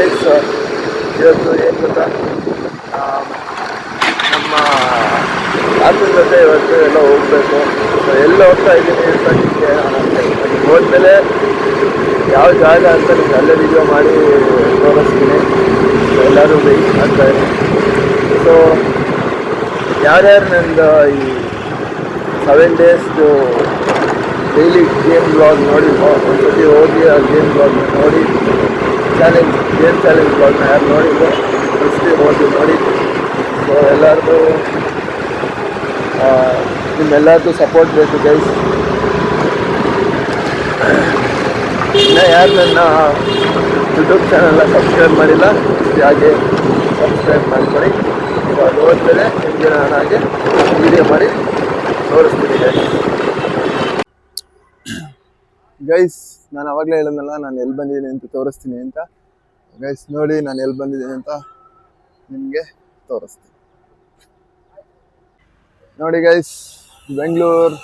Guys, ಇವತ್ತು ಏನು ಗೊತ್ತಾ, ನಮ್ಮ ಆಫೀಸ್ ಜೊತೆ ಇವತ್ತು ಎಲ್ಲ ಹೋಗಬೇಕು. ಸೊ ಎಲ್ಲ ಹೋಗ್ತಾ ಇದ್ದೀನಿ ಅಂತ ನಿಮಗೆ ಹೋದ್ಮೇಲೆ ಯಾವ ಜಾಗ ಅಂತ ನಿಮ್ಗೆ ಅಲ್ಲೇ ವಿಡಿಯೋ ಮಾಡಿ ತೋರಿಸ್ತೀನಿ. ಎಲ್ಲರೂ ವೆಯ್ಟ್ ಮಾಡ್ತಾಯಿದ್ದೀನಿ. ಸೊ ಯಾರ್ಯಾರು ನಂದು ಈ 7 ಡೇಸ್ದು ಡೈಲಿ ಗೇಮ್ ಬ್ಲಾಗ್ ನೋಡಿಲ್ವೋ ಒಂದ್ಸತಿ ಹೋಗಿ ಆ ಗೇಮ್ ಬ್ಲಾಗ್ನ ನೋಡಿ, ಗೇಮ್ ಚಾಲೆಂಜ್ ಬ್ಲಾಗ್ನ ಯಾರು ನೋಡಿಲ್ವೋ ಫಸ್ಟಿಗೆ ಹೋಗಿ ನೋಡಿ. ಸೊ ಎಲ್ಲರಿಗೂ ನಿಮ್ಮೆಲ್ಲರಿಗೂ ಸಪೋರ್ಟ್ ಬೇಕು ಗೈಸ್. ಇನ್ನು ಯಾರು ನನ್ನ ಯೂಟ್ಯೂಬ್ ಚಾನಲ್ನ ಸಬ್ಸ್ಕ್ರೈಬ್ ಮಾಡಿಲ್ಲ, ಹಾಗೆ ಸಬ್ಸ್ಕ್ರೈಬ್ ಮಾಡ್ಕೊಳ್ಳಿ. ಸೊ ಅದು ಹೋದ್ಮೇಲೆ ನಿಮಗೆ ನಾನು ಹಾಗೆ ವಿಡಿಯೋ ಮಾಡಿ ತೋರಿಸ್ತೀನಿ ಗೈಸ್. ನಾನು ಅವಾಗಲೇ ಹೇಳಿದ್ನಲ್ಲ ನಾನು ಎಲ್ಲಿ ಬಂದಿದ್ದೀನಿ ಅಂತ ತೋರಿಸ್ತೀನಿ ಅಂತ. ಗೈಸ್ ನೋಡಿ ನಾನು ಎಲ್ಲಿ ಬಂದಿದ್ದೀನಿ ಅಂತ ನಿಮಗೆ ತೋರಿಸ್ತೀನಿ ನೋಡಿ ಗೈಸ್. ಬೆಂಗಳೂರು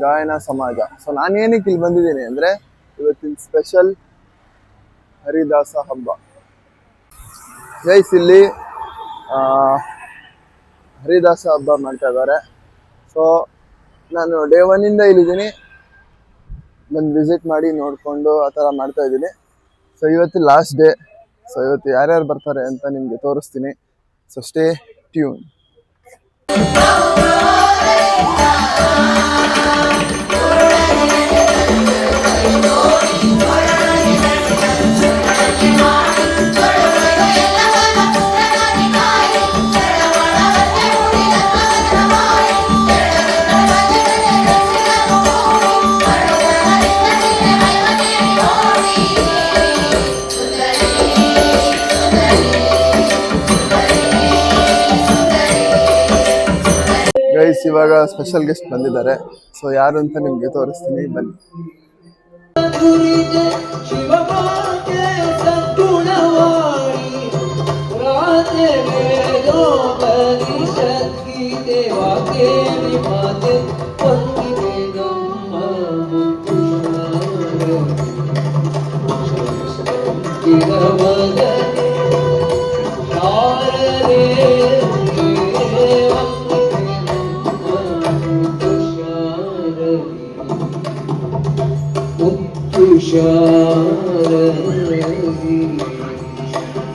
ಗಾಯನ ಸಮಾಜ. ಸೊ ನಾನೇನಕ್ಕೆ ಇಲ್ಲಿ ಬಂದಿದ್ದೀನಿ ಅಂದರೆ ಇವತ್ತಿನ ಸ್ಪೆಷಲ್ ಹರಿದಾಸ ಹಬ್ಬ ಗೈಸ್. ಇಲ್ಲಿ ಹರಿದಾಸ ಹಬ್ಬ ಮಾಡ್ತಾ ಇದ್ದಾರೆ. ಸೊ ನಾನು ಡೇ 1 ಇಲ್ಲಿದ್ದೀನಿ, ಬಂದು ವಿಸಿಟ್ ಮಾಡಿ ನೋಡಿಕೊಂಡು ಆ ಥರ ಮಾಡ್ತಾ ಇದ್ದೀನಿ. ಸೊ ಇವತ್ತು ಲಾಸ್ಟ್ ಡೇ. ಸೊ ಇವತ್ತು ಯಾರ್ಯಾರು ಬರ್ತಾರೆ ಅಂತ ನಿಮಗೆ ತೋರಿಸ್ತೀನಿ. So stay tune. ಗೈಸ್ ಇವಾಗ ಸ್ಪೆಷಲ್ ಗೆಸ್ಟ್ ಬಂದಿದ್ದಾರೆ. ಸೊ ಯಾರು ಅಂತ ನಿಮ್ಗೆ ತೋರಿಸ್ತೀನಿ, ಬನ್ನಿ.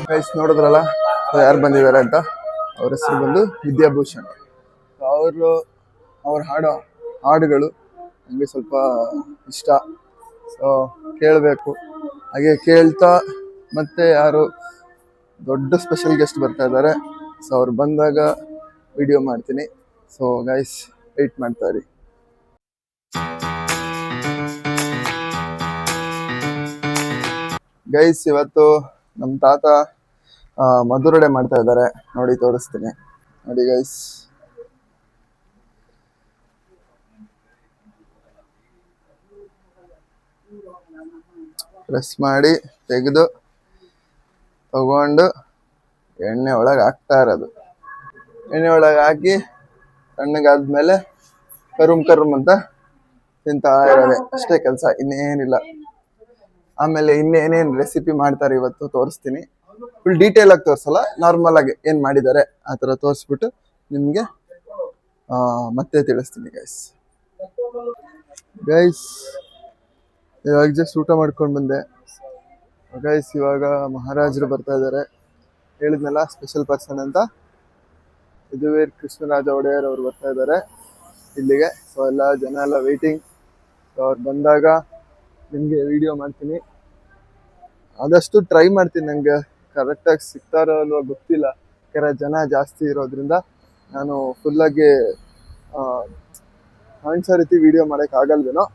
ಗೈಸ್ ನೋಡಿದ್ರಲ್ಲ ಯಾರು ಬಂದಿದ್ದಾರೆ ಅಂತ. ಅವ್ರ ಹೆಸರು ಬಂದು ವಿದ್ಯಾಭೂಷಣ್. ಅವ್ರು ಹಾಡೋ ಹಾಡುಗಳು ನನಗೆ ಸ್ವಲ್ಪ ಇಷ್ಟ. ಸೊ ಕೇಳಬೇಕು, ಹಾಗೆ ಕೇಳ್ತಾ ಮತ್ತೆ ಯಾರು ದೊಡ್ಡ ಸ್ಪೆಷಲ್ ಗೆಸ್ಟ್ ಬರ್ತಾ ಇದ್ದಾರೆ. ಸೊ ಅವ್ರು ಬಂದಾಗ ವಿಡಿಯೋ ಮಾಡ್ತೀನಿ. ಸೊ ಗೈಸ್ ವೆಯ್ಟ್ ಮಾಡ್ತಾ ಇರಿ. ಗೈಸ್ ಇವತ್ತು ನಮ್ಮ ತಾತ ಮಧುರಡೆ ಮಾಡ್ತಾ ಇದ್ದಾರೆ, ನೋಡಿ ತೋರಿಸ್ತೀನಿ. ನೋಡಿ ಗೈಸ್, ಪ್ರೆಸ್ ಮಾಡಿ ತೆಗೆದು ತಗೊಂಡು ಎಣ್ಣೆ ಒಳಗೆ ಹಾಕ್ತಾ ಇರೋದು. ಎಣ್ಣೆ ಒಳಗೆ ಹಾಕಿ ತಣ್ಣಗಾದ್ಮೇಲೆ ಕರುಮ್ ಅಂತ ತಿಂತಾ ಇರೋದೆ, ಅಷ್ಟೇ ಕೆಲಸ, ಇನ್ನೇನಿಲ್ಲ. ಆಮೇಲೆ ಇನ್ನೇನೇನು ರೆಸಿಪಿ ಮಾಡ್ತಾರೆ ಇವತ್ತು ತೋರಿಸ್ತೀನಿ. ಫುಲ್ ಡೀಟೇಲ್ ಆಗಿ ತೋರಿಸಲ್ಲ, ನಾರ್ಮಲ್ ಆಗಿ ಏನು ಮಾಡಿದ್ದಾರೆ ಆ ಥರ ತೋರಿಸ್ಬಿಟ್ಟು ನಿಮಗೆ ಮತ್ತೆ ತಿಳಿಸ್ತೀನಿ ಗೈಸ್. ಇವಾಗ ಜಸ್ಟ್ ಊಟ ಮಾಡ್ಕೊಂಡು ಬಂದೆ ಗೈಸ್. ಇವಾಗ ಮಹಾರಾಜರು ಬರ್ತಾ ಇದ್ದಾರೆ, ಹೇಳಿದ್ನಲ್ಲ ಸ್ಪೆಷಲ್ ಪರ್ಸನ್ ಅಂತ. ಯದುವೀರ್ ಕೃಷ್ಣರಾಜ ಒಡೆಯರ್ ಅವರು ಬರ್ತಾ ಇದ್ದಾರೆ ಇಲ್ಲಿಗೆ. ಸೊ ಎಲ್ಲ ಜನ ಎಲ್ಲ ವೆಯ್ಟಿಂಗ್. ಸೊ ಅವ್ರು ಬಂದಾಗ ನಿಮಗೆ ವಿಡಿಯೋ ಮಾಡ್ತೀನಿ. ಆದಷ್ಟು ಟ್ರೈ ಮಾಡ್ತೀನಿ, ನನಗೆ ಕರೆಕ್ಟಾಗಿ ಸಿಗ್ತಾರೋ ಅಲ್ವಾ ಗೊತ್ತಿಲ್ಲ. ಯಾಕಂದರೆ ಜನ ಜಾಸ್ತಿ ಇರೋದ್ರಿಂದ ನಾನು ಫುಲ್ಲಾಗಿ ಕಾಣಿಸೋ ರೀತಿ ವಿಡಿಯೋ ಮಾಡೋಕ್ಕಾಗಲ್ವೇನೋ.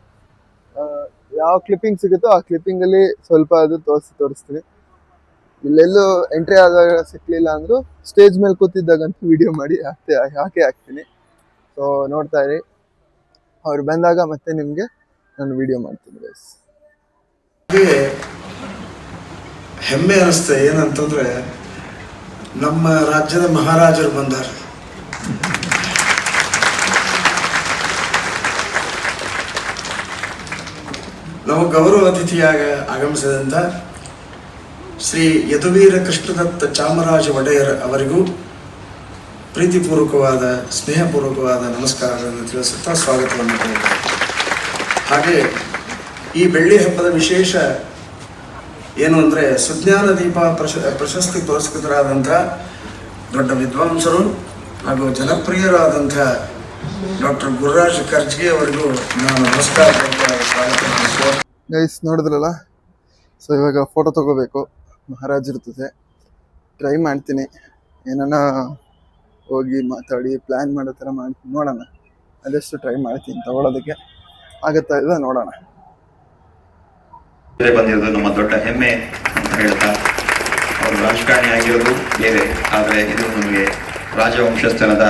ಯಾವ ಕ್ಲಿಪ್ಪಿಂಗ್ ಸಿಗುತ್ತೋ ಆ ಕ್ಲಿಪ್ಪಿಂಗಲ್ಲಿ ಸ್ವಲ್ಪ ಅದು ತೋರಿಸ್ತೀನಿ. ಇಲ್ಲೆಲ್ಲೂ ಎಂಟ್ರಿ ಆದಾಗ ಸಿಕ್ಕಲಿಲ್ಲ ಅಂದರೂ ಸ್ಟೇಜ್ ಮೇಲೆ ಕೂತಿದ್ದಾಗಂತೂ ವಿಡಿಯೋ ಮಾಡಿ ಹಾಕ್ತೀನಿ. ಸೊ ನೋಡ್ತಾ ಇರಿ, ಅವ್ರು ಬಂದಾಗ ಮತ್ತೆ ನಿಮಗೆ ನಾನು ವಿಡಿಯೋ ಮಾಡ್ತೀನಿ ಗೈಸ್. ಹೆಮ್ಮೆ ಅನಿಸ್ತದೆ ಏನಂತಂದ್ರೆ ನಮ್ಮ ರಾಜ್ಯದ ಮಹಾರಾಜರು ಬಂದಾರ. ನಾವು ಗೌರವ ಅತಿಥಿಯಾಗ ಆಗಮಿಸಿದಂಥ ಶ್ರೀ ಯದುವೀರ ಕೃಷ್ಣದತ್ತ ಚಾಮರಾಜ ಒಡೆಯರ್ ಅವರಿಗೂ ಪ್ರೀತಿಪೂರ್ವಕವಾದ ಸ್ನೇಹಪೂರ್ವಕವಾದ ನಮಸ್ಕಾರಗಳನ್ನು ತಿಳಿಸುತ್ತಾ ಸ್ವಾಗತವನ್ನು ಕೋರುತ್ತೇನೆ. ಹಾಗೆ ಈ ಬೆಳ್ಳಿ ಹಬ್ಬದ ವಿಶೇಷ ಏನು ಅಂದರೆ ಸುಜ್ಞಾನ ದೀಪ ಪ್ರಶಸ್ತಿ ಪುರಸ್ಕೃತರಾದಂಥ ದೊಡ್ಡ ವಿದ್ವಾಂಸರು ಹಾಗೂ ಜನಪ್ರಿಯರಾದಂಥ ಡಾಕ್ಟರ್ ಗುರುರಾಜ್ ಕರ್ಜ್ಗೆ ಅವರಿಗೂ ನಾನು ನಮಸ್ಕಾರ ಗೈಸ್ ನೋಡಿದ್ರಲ್ಲ, ಸೊ ಇವಾಗ ಫೋಟೋ ತಗೋಬೇಕು, ಮಹಾರಾಜರ ಜೊತೆ ಟ್ರೈ ಮಾಡ್ತೀನಿ. ಏನಾನ ಹೋಗಿ ಮಾತಾಡಿ ಪ್ಲ್ಯಾನ್ ಮಾಡೋ ಥರ ಮಾಡ್ತೀನಿ, ನೋಡೋಣ. ಅದೆಷ್ಟು ಟ್ರೈ ಮಾಡ್ತೀನಿ ತಗೊಳ್ಳೋದಕ್ಕೆ ಆಗುತ್ತಾ ಇಲ್ಲ ನೋಡೋಣ. ಬಂದಿರೋದು ನಮ್ಮ ದೊಡ್ಡ ಹೆಮ್ಮೆ ಅಂತ ಹೇಳ್ತಾ, ಅವರು ರಾಜಕಾರಣಿ ಆಗಿರೋದು ಬೇರೆ, ಆದರೆ ಇದು ನಮಗೆ ರಾಜವಂಶಸ್ಥನದ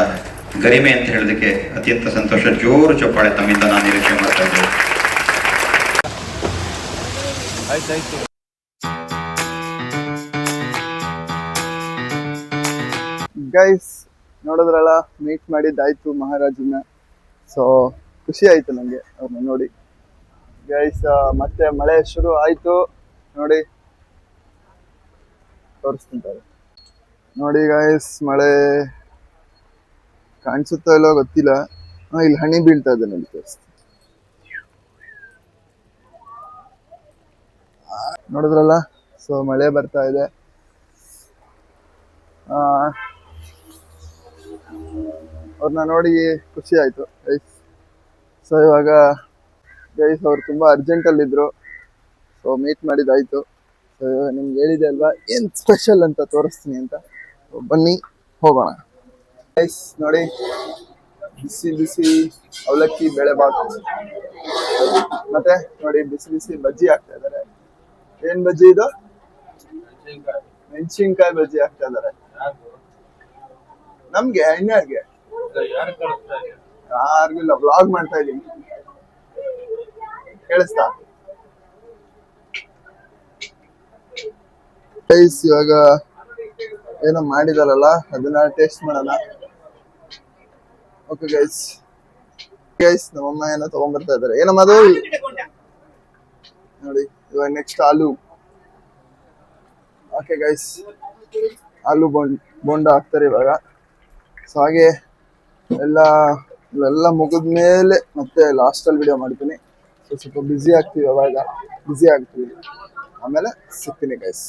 ಗರಿಮೆ ಅಂತ ಹೇಳೋದಕ್ಕೆ ಅತ್ಯಂತ ಸಂತೋಷ. ಜೋರು ಚಪ್ಪಾಳೆ ತಮ್ಮಿಂದ ನಾನು ನಿರೀಕ್ಷೆ ಮಾಡ್ತಾ ಇದ್ದೇನೆ. ಗೈಸ್ ನೋಡಿದ್ರಲ್ಲ, ಮೀಟ್ ಮಾಡಿದ್ದಾಯ್ತು ಮಹಾರಾಜನ್ನ. ಸೊ ಖುಷಿ ಆಯ್ತು ನನಗೆ ಅವ್ರನ್ನ ನೋಡಿ. ಗೈಸ್ ಮತ್ತೆ ಮಳೆ ಶುರು ಆಯ್ತು ನೋಡಿ, ತೋರಿಸ್ತಿದ್ದಾರೆ ನೋಡಿ ಗೈಸ್. ಮಳೆ ಕಾಣಿಸುತ್ತೋ ಇಲ್ಲೋ ಗೊತ್ತಿಲ್ಲ. ಇಲ್ಲಿ ಹನಿ ಬೀಳ್ತಾ ಇದೆ ನೋಡಿ, ತೋರಿಸ್ತೀನಿ. ನೋಡಿದ್ರಲ್ಲ, ಸೊ ಮಳೆ ಬರ್ತಾ ಇದೆ. ಅವ್ರನ್ನ ನೋಡಿ ಖುಷಿ ಆಯ್ತು ಗೈಸ್. ಸೊ ಇವಾಗ ಗೈಸ್ ಅವ್ರು ತುಂಬ ಅರ್ಜೆಂಟಲ್ಲಿದ್ದರು, ಸೊ ಮೀಟ್ ಮಾಡಿದ್ದಾಯ್ತು. ಸೊ ಇವಾಗ ನಿಮ್ಗೆ ಹೇಳಿದೆ ಅಲ್ವಾ ಏನು ಸ್ಪೆಷಲ್ ಅಂತ ತೋರಿಸ್ತೀನಿ ಅಂತ. ಬನ್ನಿ ಹೋಗೋಣ ಗೈಸ್. ನೋಡಿ, ಬಿಸಿ ಬಿಸಿ ಅವಲಕ್ಕಿ ಬೇಳೆ ಬಾತ್, ಮತ್ತೆ ನೋಡಿ ಬಿಸಿ ಬಿಸಿ ಬಜ್ಜಿ ಹಾಕ್ತಾ ಇದ್ದಾರೆ. ಏನ್ ಬಜ್ಜಿ ಇದು? ಮೆಣಸಿನ್ಕಾಯಿ ಬಜ್ಜಿ ಹಾಕ್ತಾ ಇದ್ದಾರೆ. ನಮ್ಗೆ ಇನ್ಯಾರ್ಗೆ? ಯಾರಿಗಿಲ್ಲ, ವ್ಲಾಗ್ ಮಾಡ್ತಾ ಇದೀನಿ. ಕೇಳಿಸ್ತಾ? ಗೈಸ್ ಇವಾಗ ಏನೋ ಮಾಡಿದಾರಲ್ಲ, ಅದನ್ನ ಟೇಸ್ಟ್ ಮಾಡೋಣ. Okay guys. ಗೈಸ್ ನಮ್ಮಮ್ಮ ಏನೋ ತಗೊಂಡ್ಬರ್ತಾ ಇದಾರೆ. ಏನಮ್ಮ ಅದು? ನೋಡಿ ಇವಾಗ ನೆಕ್ಸ್ಟ್ ಆಲೂ. ಓಕೆ ಗೈಸ್, ಆಲೂ ಬೋಂಡ ಹಾಕ್ತಾರೆ ಇವಾಗ. ಸೊ ಹಾಗೆ ಎಲ್ಲ ಮುಗಿದ್ಮೇಲೆ ಮತ್ತೆ ಲಾಸ್ಟಲ್ಲಿ ವಿಡಿಯೋ ಮಾಡ್ತೀನಿ. ಸೊ ಸ್ವಲ್ಪ ಬ್ಯುಸಿ ಆಗ್ತೀವಿ, ಅವಾಗ ಬ್ಯುಸಿ ಆಗ್ತೀವಿ, ಆಮೇಲೆ ಸಿಗ್ತೀನಿ ಗೈಸ್.